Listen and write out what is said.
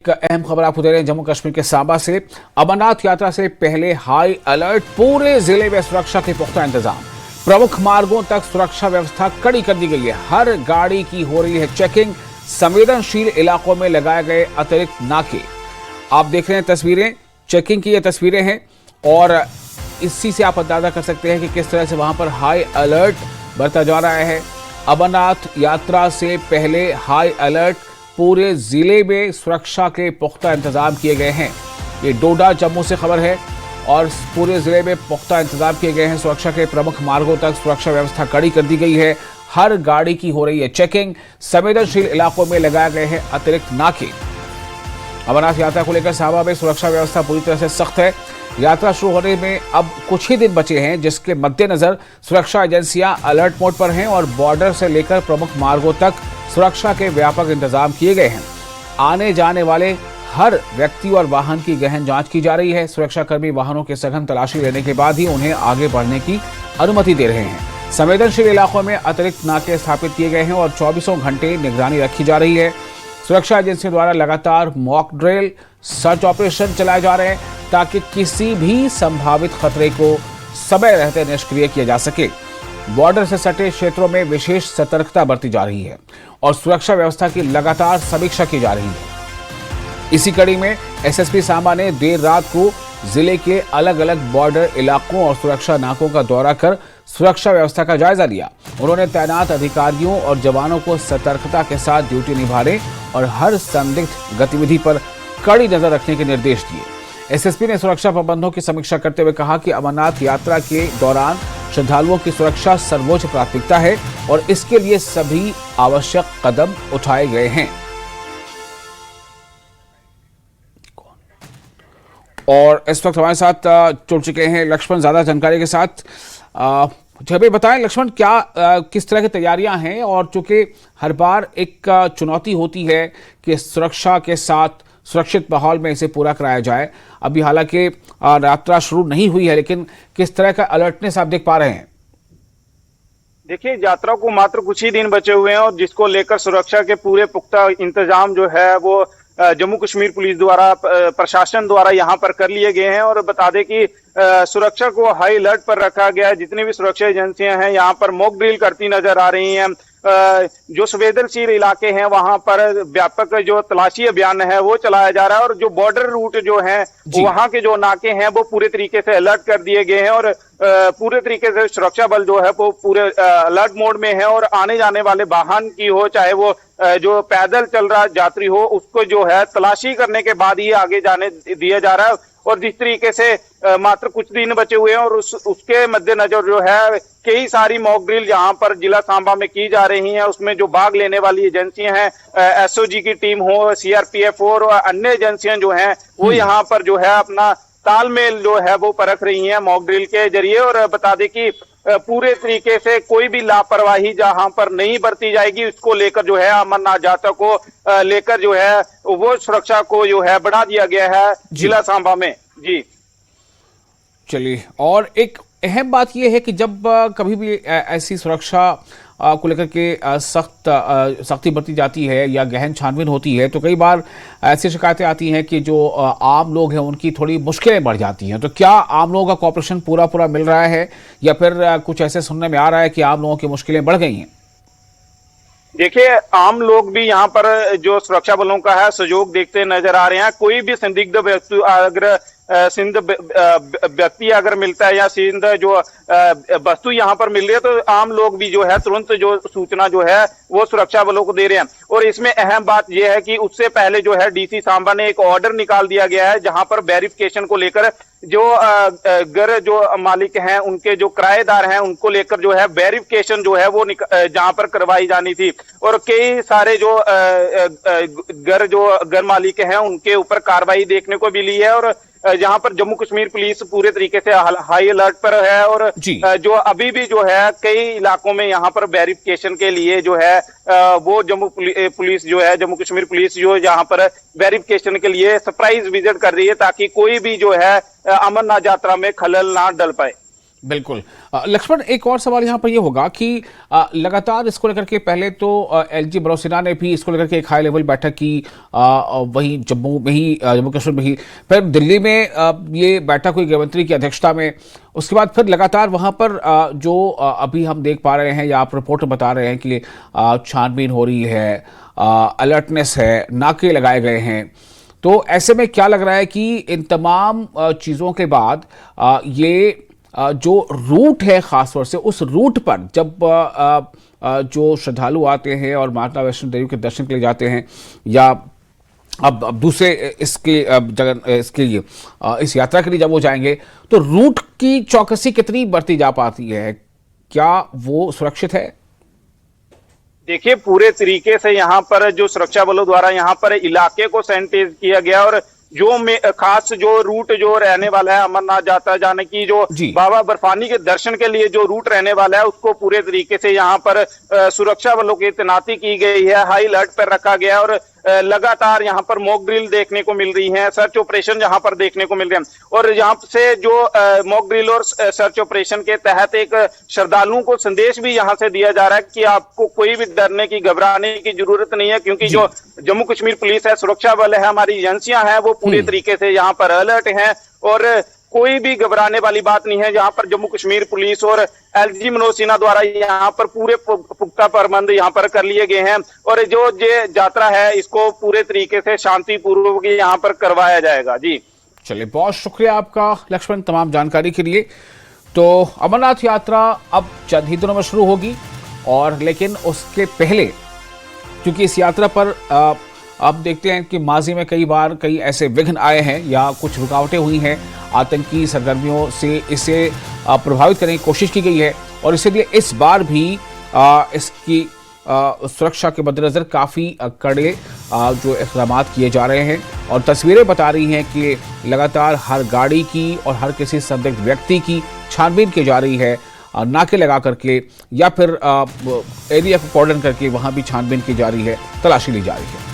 एक अहम खबर आपको दे रहे हैं जम्मू कश्मीर के सांबा से। अमरनाथ यात्रा से पहले हाई अलर्ट, पूरे जिले में सुरक्षा के पुख्ता इंतजाम। प्रमुख मार्गों तक सुरक्षा व्यवस्था कड़ी कर दी गई है। हर गाड़ी की हो रही है चेकिंग। संवेदनशील इलाकों में लगाए गए अतिरिक्त नाके। आप देख रहे हैं तस्वीरें, चेकिंग की ये तस्वीरें हैं और इसी से आप अंदाजा कर सकते हैं कि किस तरह से वहां पर हाई अलर्ट बरता जा रहा है। अमरनाथ यात्रा से पहले हाई अलर्ट, पूरे जिले में सुरक्षा के पुख्ता इंतजाम किए गए हैं। ये डोडा जम्मू से खबर है और पूरे जिले में पुख्ता इंतजाम किए गए हैं। सुरक्षा के प्रमुख मार्गों तक सुरक्षा व्यवस्था कड़ी कर दी गई है। हर गाड़ी की हो रही है चेकिंग। संवेदनशील इलाकों में लगाए गए हैं अतिरिक्त नाके। अमरनाथ यात्रा को लेकर सांबा में सुरक्षा व्यवस्था पूरी तरह से सख्त है। यात्रा शुरू होने में अब कुछ ही दिन बचे हैं, जिसके मद्देनजर सुरक्षा एजेंसियां अलर्ट मोड पर हैं और बॉर्डर से लेकर प्रमुख मार्गों तक सुरक्षा के व्यापक इंतजाम किए गए हैं। आने जाने वाले हर व्यक्ति और वाहन की गहन जांच की जा रही है। सुरक्षाकर्मी वाहनों की सघन तलाशी लेने के बाद ही उन्हें आगे बढ़ने की अनुमति दे रहे हैं। संवेदनशील इलाकों में अतिरिक्त नाके स्थापित किए गए हैं और 24 घंटे निगरानी रखी जा रही है। सुरक्षा एजेंसियों द्वारा लगातार मॉक ड्रिल, सर्च ऑपरेशन चलाए जा रहे हैं ताकि किसी भी संभावित खतरे को समय रहते निष्क्रिय किया जा सके। बॉर्डर से सटे क्षेत्रों में विशेष सतर्कता बरती जा रही है और सुरक्षा व्यवस्था की लगातार समीक्षा की जा रही है। इसी कड़ी में एसएसपी सांबा ने देर रात को जिले के अलग अलग बॉर्डर इलाकों और सुरक्षा नाकों का दौरा कर सुरक्षा व्यवस्था का जायजा लिया। उन्होंने तैनात अधिकारियों और जवानों को सतर्कता के साथ ड्यूटी निभाने और हर संदिग्ध गतिविधि पर कड़ी नजर रखने के निर्देश दिए। एसएसपी ने सुरक्षा प्रबंधों की समीक्षा करते हुए कहा कि अमरनाथ यात्रा के दौरान श्रद्धालुओं की सुरक्षा सर्वोच्च प्राथमिकता है और इसके लिए सभी आवश्यक कदम उठाए गए हैं। और इस वक्त हमारे साथ जुड़ चुके हैं लक्ष्मण, ज्यादा जानकारी के साथ। जब बताएं लक्ष्मण, क्या किस तरह की तैयारियां हैं? और चूंकि हर बार एक चुनौती होती है कि सुरक्षा के साथ सुरक्षित माहौल में इसे पूरा कराया जाए। अभी हालांकि यात्रा शुरू नहीं हुई है, लेकिन किस तरह का अलर्टनेस आप देख पा रहे हैं? देखिए, यात्रा को मात्र कुछ ही दिन बचे हुए हैं और जिसको लेकर सुरक्षा के पूरे पुख्ता इंतजाम जो है वो जम्मू कश्मीर पुलिस द्वारा, प्रशासन द्वारा यहाँ पर कर लिए गए हैं। और बता दें कि सुरक्षा को हाई अलर्ट पर रखा गया है। जितनी भी सुरक्षा एजेंसियां हैं यहाँ पर मॉक ड्रिल करती नजर आ रही हैं। जो संवेदनशील इलाके हैं वहां पर व्यापक जो तलाशी अभियान है वो चलाया जा रहा है और जो बॉर्डर रूट जो है वहां के जो नाके हैं वो पूरे तरीके से अलर्ट कर दिए गए हैं और पूरे तरीके से सुरक्षा बल जो है वो पूरे अलर्ट मोड में है। और आने जाने वाले वाहन की हो, चाहे वो जो पैदल चल रहा यात्री हो, उसको जो है तलाशी करने के बाद ही आगे जाने दिया जा रहा है। और जिस तरीके से मात्र कुछ दिन बचे हुए हैं और उसके मद्देनजर जो है कई सारी मॉक ड्रिल यहाँ पर जिला सांबा में की जा रही हैं। उसमें जो भाग लेने वाली एजेंसियां हैं, एसओजी की टीम हो, सीआरपीएफ और अन्य एजेंसियां जो हैं वो यहाँ पर जो है अपना तालमेल जो है वो परख रही हैं मॉक ड्रिल के जरिए। और बता दें कि पूरे तरीके से कोई भी लापरवाही जहां पर नहीं बरती जाएगी, इसको लेकर जो है अमरनाथ यात्रा को लेकर जो है वो सुरक्षा को जो है बढ़ा दिया गया है जिला सांबा में। जी चलिए, और एक अहम बात यह है कि जब कभी भी ऐसी सुरक्षा को लेकर के सख्ती बरती जाती है या गहन छानबीन होती है तो कई बार ऐसी शिकायतें आती हैं कि जो आम लोग हैं उनकी थोड़ी मुश्किलें बढ़ जाती हैं। तो क्या आम लोगों का कॉपरेशन पूरा मिल रहा है या फिर कुछ ऐसे सुनने में आ रहा है कि आम लोगों की मुश्किलें बढ़ गई हैं? देखिए, आम लोग भी यहाँ पर जो सुरक्षा बलों का है सहयोग देखते नजर आ रहे हैं। कोई भी संदिग्ध व्यक्ति अगर मिलता है या सिंध जो वस्तु यहाँ पर मिल रही है तो आम लोग भी जो है तुरंत जो सूचना जो है वो सुरक्षा बलों को दे रहे हैं। और इसमें अहम बात यह है कि उससे पहले जो है डीसी सांबा ने एक ऑर्डर निकाल दिया गया है जहां पर वेरिफिकेशन को लेकर जो घर जो मालिक हैं उनके जो किराएदार हैं उनको लेकर जो है वेरिफिकेशन जो है वो जहां पर करवाई जानी थी। और कई सारे जो घर मालिक हैं उनके ऊपर कार्रवाई देखने को मिली है। और जहां पर जम्मू कश्मीर पुलिस पूरे तरीके से हाई अलर्ट पर है और जो अभी भी जो है कई इलाकों में यहाँ पर वेरिफिकेशन के लिए जो है वो जम्मू पुलिस जो है, जम्मू कश्मीर पुलिस जो यहाँ पर वेरिफिकेशन के लिए सरप्राइज विजिट कर रही है ताकि कोई भी जो है अमरनाथ यात्रा में खलल ना डल पाए। बिल्कुल। लक्ष्मण, एक और सवाल यहाँ पर ये होगा कि लगातार इसको लेकर के पहले तो एलजी बरोसिना ने भी इसको लेकर के एक हाई लेवल बैठक की, वहीं जम्मू में ही, जम्मू कश्मीर में ही, फिर दिल्ली में ये बैठक हुई गृहमंत्री की अध्यक्षता में। उसके बाद फिर लगातार वहाँ पर जो अभी हम देख पा रहे हैं या आप रिपोर्ट में बता रहे हैं कि छानबीन हो रही है, अलर्टनेस है, नाके लगाए गए हैं। तो ऐसे में क्या लग रहा है कि इन तमाम चीज़ों के बाद ये जो रूट है खास तौर से, उस रूट पर जब जो श्रद्धालु आते हैं और माता वैष्णो देवी के दर्शन के लिए जाते हैं, या अब दूसरे इसके जगह इसके लिए इस यात्रा के लिए जब वो जाएंगे, तो रूट की चौकसी कितनी बढ़ती जा पाती है? क्या वो सुरक्षित है? देखिए, पूरे तरीके से यहाँ पर जो सुरक्षा बलों द्वारा यहाँ पर इलाके को सैनिटाइज किया गया, और जो खास जो रूट जो रहने वाला है अमरनाथ यात्रा जाने की, जो बाबा बर्फानी के दर्शन के लिए जो रूट रहने वाला है, उसको पूरे तरीके से यहाँ पर सुरक्षा बलों की तैनाती की गई है, हाई अलर्ट पर रखा गया, और लगातार यहाँ पर मॉक ड्रिल देखने को मिल रही है, सर्च ऑपरेशन यहाँ पर देखने को मिल रहे हैं। और यहाँ से जो मॉक ड्रिल और सर्च ऑपरेशन के तहत एक श्रद्धालुओं को संदेश भी यहाँ से दिया जा रहा है कि आपको कोई भी डरने की, घबराने की जरूरत नहीं है, क्योंकि जो जम्मू कश्मीर पुलिस है, सुरक्षा बल है, हमारी एजेंसियां हैं, वो पूरी तरीके से यहाँ पर अलर्ट हैं, और कोई भी घबराने वाली बात नहीं है। यहाँ पर जम्मू कश्मीर पुलिस और एलजी मनोज सिन्हा द्वारा यहाँ पर पूरे पुख्ता प्रबंध यहाँ पर कर लिए गए हैं, और जो ये यात्रा है इसको पूरे तरीके से शांतिपूर्वक यहाँ पर करवाया जाएगा। जी चलिए, बहुत शुक्रिया आपका लक्ष्मण तमाम जानकारी के लिए। तो अमरनाथ यात्रा अब चंद ही दिनों में शुरू होगी, और लेकिन उसके पहले क्योंकि इस यात्रा पर अब देखते हैं कि माजी में कई बार कई ऐसे विघ्न आए हैं या कुछ रुकावटें हुई हैं, आतंकी सरगर्मियों से इसे प्रभावित करने की कोशिश की गई है, और इसीलिए इस बार भी इसकी सुरक्षा के मद्देनज़र काफ़ी कड़े जो इक़दाम किए जा रहे हैं, और तस्वीरें बता रही हैं कि लगातार हर गाड़ी की और हर किसी संदिग्ध व्यक्ति की छानबीन की जा रही है, नाके लगा करके या फिर एरिया को कॉर्डन करके वहाँ भी छानबीन की जा रही है, तलाशी ली जा रही है।